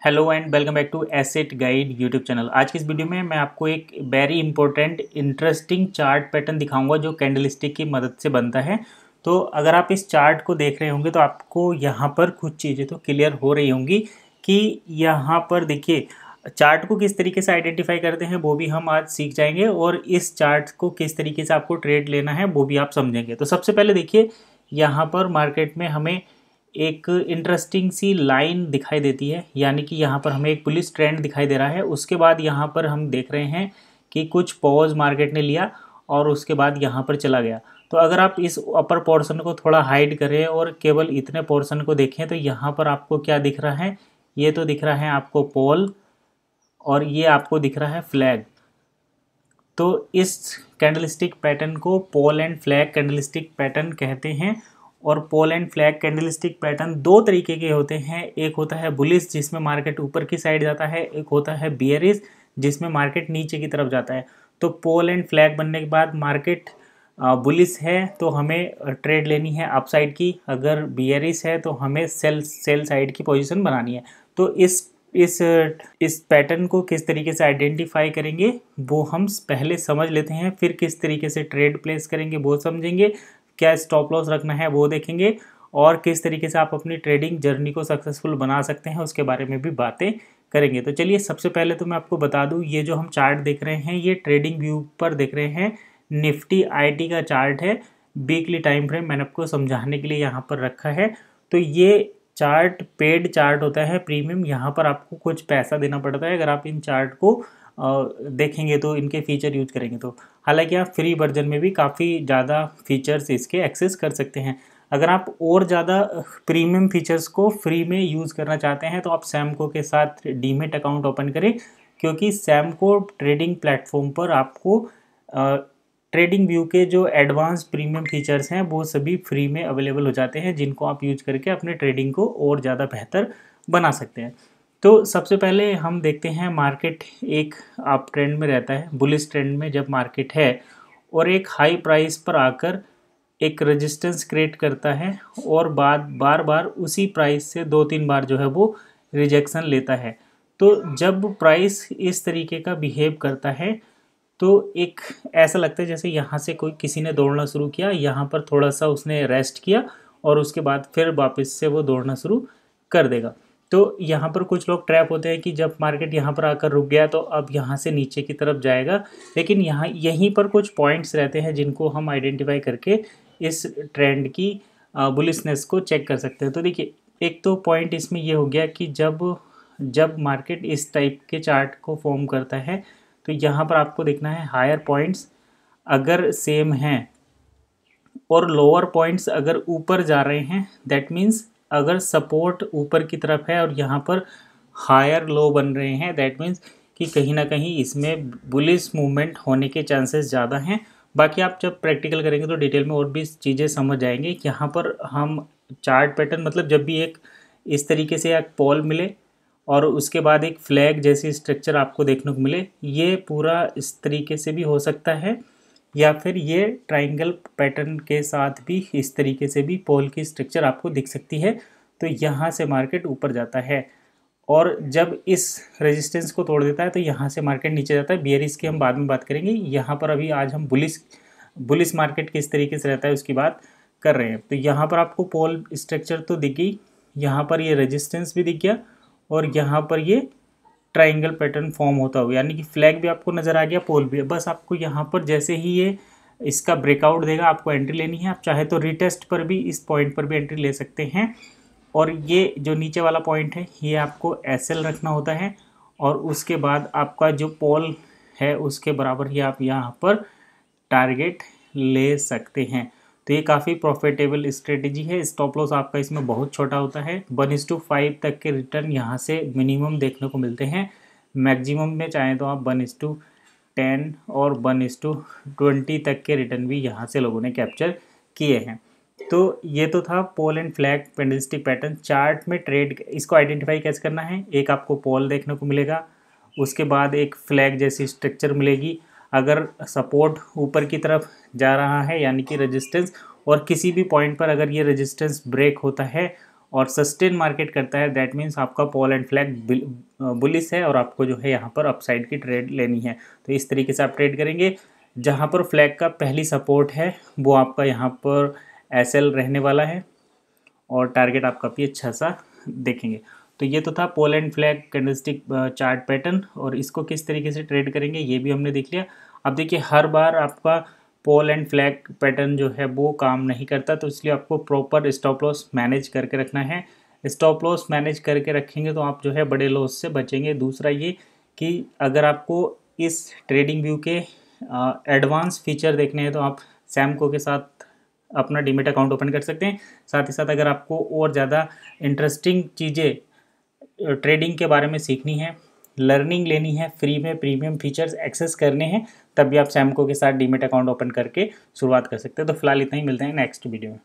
Hello and welcome back to asset guide YouTube channel. आज की इस वीडियो में मैं आपको एक very important interesting chart pattern दिखाऊंगा जो कैंडलस्टिक की मदद से बनता है। तो अगर आप इस चार्ट को देख रहे होंगे तो आपको यहाँ पर कुछ चीज़ें तो क्लियर हो रही होंगी कि यहाँ पर देखिए चार्ट को किस तरीके से आइडेंटिफाई करते हैं वो भी हम आज सीख जाएंगे, और इस चार्ट को किस तरीके से आपको ट्रेड लेना है वो भी आप समझेंगे। तो सबसे पहले देखिए यहाँ पर मार्केट में हमें एक इंटरेस्टिंग सी लाइन दिखाई देती है, यानी कि यहाँ पर हमें एक बुलिश ट्रेंड दिखाई दे रहा है। उसके बाद यहाँ पर हम देख रहे हैं कि कुछ पॉज मार्केट ने लिया और उसके बाद यहाँ पर चला गया। तो अगर आप इस अपर पोर्शन को थोड़ा हाइड करें और केवल इतने पोर्शन को देखें तो यहाँ पर आपको क्या दिख रहा है, ये तो दिख रहा है आपको पोल और ये आपको दिख रहा है फ्लैग। तो इस कैंडलस्टिक पैटर्न को pole and flag candlestick pattern कहते हैं। और pole and flag candlestick pattern दो तरीके के होते हैं, एक होता है बुलिश जिसमें मार्केट ऊपर की साइड जाता है, एक होता है बियरिश जिसमें मार्केट नीचे की तरफ जाता है। तो पोल एंड फ्लैग बनने के बाद मार्केट बुलिश है तो हमें ट्रेड लेनी है अपसाइड की, अगर बियरिश है तो हमें सेल साइड की पोजीशन बनानी है। तो इस पैटर्न को किस तरीके से आइडेंटिफाई करेंगे वो हम पहले समझ लेते हैं, फिर किस तरीके से ट्रेड प्लेस करेंगे वो समझेंगे, क्या स्टॉप लॉस रखना है वो देखेंगे, और किस तरीके से आप अपनी ट्रेडिंग जर्नी को सक्सेसफुल बना सकते हैं उसके बारे में भी बातें करेंगे। तो चलिए सबसे पहले तो मैं आपको बता दूं, ये जो हम चार्ट देख रहे हैं ये ट्रेडिंग व्यू पर देख रहे हैं, निफ्टी आईटी का चार्ट है। वीकली टाइम फ्रेम मैंने आपको समझाने के लिए यहाँ पर रखा है। तो ये चार्ट पेड चार्ट होता है, प्रीमियम। यहाँ पर आपको कुछ पैसा देना पड़ता है अगर आप इन चार्ट को देखेंगे तो, इनके फीचर यूज करेंगे तो। हालांकि आप फ्री वर्जन में भी काफ़ी ज़्यादा फीचर्स इसके एक्सेस कर सकते हैं। अगर आप और ज़्यादा प्रीमियम फीचर्स को फ्री में यूज़ करना चाहते हैं तो आप सैमको के साथ डीमेट अकाउंट ओपन करें, क्योंकि सैमको ट्रेडिंग प्लेटफॉर्म पर आपको ट्रेडिंग व्यू के जो एडवांस प्रीमियम फीचर्स हैं वो सभी फ्री में अवेलेबल हो जाते हैं, जिनको आप यूज करके अपने ट्रेडिंग को और ज़्यादा बेहतर बना सकते हैं। तो सबसे पहले हम देखते हैं, मार्केट एक अप ट्रेंड में रहता है, बुलिश ट्रेंड में जब मार्केट है और एक हाई प्राइस पर आकर एक रेजिस्टेंस क्रिएट करता है और बार बार उसी प्राइस से 2-3 बार जो है वो रिजेक्शन लेता है। तो जब प्राइस इस तरीके का बिहेव करता है तो एक ऐसा लगता है जैसे यहाँ से कोई किसी ने दौड़ना शुरू किया, यहाँ पर थोड़ा सा उसने रेस्ट किया और उसके बाद फिर वापस से वो दौड़ना शुरू कर देगा। तो यहाँ पर कुछ लोग ट्रैप होते हैं कि जब मार्केट यहाँ पर आकर रुक गया तो अब यहाँ से नीचे की तरफ जाएगा, लेकिन यहाँ यहीं पर कुछ पॉइंट्स रहते हैं जिनको हम आइडेंटिफाई करके इस ट्रेंड की बुलिशनेस को चेक कर सकते हैं। तो देखिए, एक तो पॉइंट इसमें ये हो गया कि जब मार्केट इस टाइप के चार्ट को फॉर्म करता है तो यहाँ पर आपको देखना है हायर पॉइंट्स अगर सेम हैं और लोअर पॉइंट्स अगर ऊपर जा रहे हैं, दैट मीन्स अगर सपोर्ट ऊपर की तरफ है और यहाँ पर हायर लो बन रहे हैं, दैट मीन्स कि कहीं ना कहीं इसमें बुलिश मूवमेंट होने के चांसेस ज़्यादा हैं। बाकी आप जब प्रैक्टिकल करेंगे तो डिटेल में और भी चीज़ें समझ जाएंगे। यहाँ पर हम चार्ट पैटर्न मतलब जब भी एक इस तरीके से एक पॉल मिले और उसके बाद एक फ्लैग जैसी स्ट्रक्चर आपको देखने को मिले, ये पूरा इस तरीके से भी हो सकता है या फिर ये ट्रायंगल पैटर्न के साथ भी इस तरीके से भी पोल की स्ट्रक्चर आपको दिख सकती है। तो यहाँ से मार्केट ऊपर जाता है और जब इस रेजिस्टेंस को तोड़ देता है तो यहाँ से मार्केट नीचे जाता है। बियरिश की हम बाद में बात करेंगे, यहाँ पर अभी आज हम बुलिश मार्केट किस तरीके से रहता है उसकी बात कर रहे हैं। तो यहाँ पर आपको पोल स्ट्रक्चर तो दिख गई, यहाँ पर ये रेजिस्टेंस भी दिख गया और यहाँ पर ये ट्रायंगल पैटर्न फॉर्म होता हुआ, यानी कि फ्लैग भी आपको नज़र आ गया, पोल भी। बस आपको यहाँ पर जैसे ही ये इसका ब्रेकआउट देगा आपको एंट्री लेनी है। आप चाहे तो रिटेस्ट पर भी, इस पॉइंट पर भी एंट्री ले सकते हैं। और ये जो नीचे वाला पॉइंट है ये आपको एसएल रखना होता है और उसके बाद आपका जो पोल है उसके बराबर ही आप यहाँ पर टारगेट ले सकते हैं। तो ये काफ़ी प्रॉफिटेबल स्ट्रेटेजी है। स्टॉप लॉस आपका इसमें बहुत छोटा होता है, 1:5 तक के रिटर्न यहाँ से मिनिमम देखने को मिलते हैं। मैक्सिमम में चाहें तो आप 1:10 और 1:20 तक के रिटर्न भी यहाँ से लोगों ने कैप्चर किए हैं। तो ये तो था pole and flag candlestick pattern. Chart में ट्रेड इसको आइडेंटिफाई कैसे करना है, एक आपको पोल देखने को मिलेगा, उसके बाद एक फ्लैग जैसी स्ट्रक्चर मिलेगी। अगर सपोर्ट ऊपर की तरफ जा रहा है यानी कि रेजिस्टेंस, और किसी भी पॉइंट पर अगर ये रेजिस्टेंस ब्रेक होता है और सस्टेन मार्केट करता है, दैट मीन्स आपका पॉल एंड फ्लैग बुलिश है और आपको जो है यहाँ पर अपसाइड की ट्रेड लेनी है। तो इस तरीके से आप ट्रेड करेंगे। जहाँ पर फ्लैग का पहली सपोर्ट है वो आपका यहाँ पर SL रहने वाला है और टारगेट आप काफ़ी अच्छा सा देखेंगे। तो ये तो था pole and flag candlestick chart pattern, और इसको किस तरीके से ट्रेड करेंगे ये भी हमने देख लिया। अब देखिए हर बार आपका पोल एंड फ्लैग पैटर्न जो है वो काम नहीं करता, तो इसलिए आपको प्रॉपर स्टॉप लॉस मैनेज करके रखना है। स्टॉप लॉस मैनेज करके रखेंगे तो आप जो है बड़े लॉस से बचेंगे। दूसरा ये कि अगर आपको इस ट्रेडिंग व्यू के एडवांस फीचर देखने हैं तो आप सैमको के साथ अपना डीमेट अकाउंट ओपन कर सकते हैं। साथ ही साथ अगर आपको और ज़्यादा इंटरेस्टिंग चीज़ें ट्रेडिंग के बारे में सीखनी है, लर्निंग लेनी है, फ्री में प्रीमियम फीचर्स एक्सेस करने हैं, तब भी आप सैमको के साथ डीमेट अकाउंट ओपन करके शुरुआत कर सकते हैं। तो फिलहाल इतना ही, मिलते हैं नेक्स्ट वीडियो में।